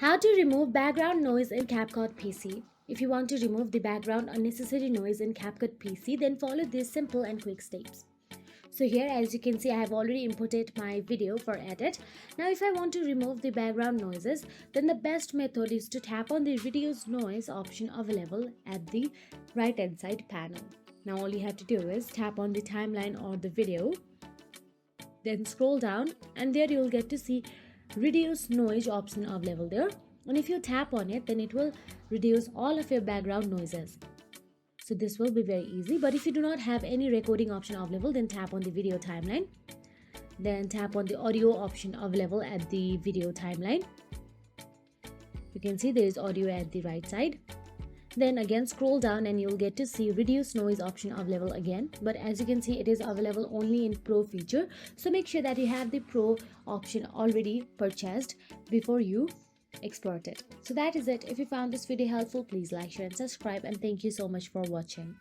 How to remove background noise in CapCut PC. If you want to remove the background unnecessary noise in CapCut PC, then follow these simple and quick steps. So here, as you can see, I have already imported my video for edit. Now if I want to remove the background noises, then the best method is to tap on the reduce noise option available at the right hand side panel. Now all you have to do is tap on the timeline or the video, then scroll down, and there you'll get to see reduce noise option available there, and if you tap on it, then it will reduce all of your background noises. So this will be very easy. But if you do not have any recording option available, then tap on the video timeline, then tap on the audio option available at the video timeline. You can see there is audio at the right side. Then again scroll down and you'll get to see reduce noise option available again, but as you can see it is available only in Pro feature, so make sure that you have the Pro option already purchased before you export it. So that is it. If you found this video helpful, please like, share and subscribe, and thank you so much for watching.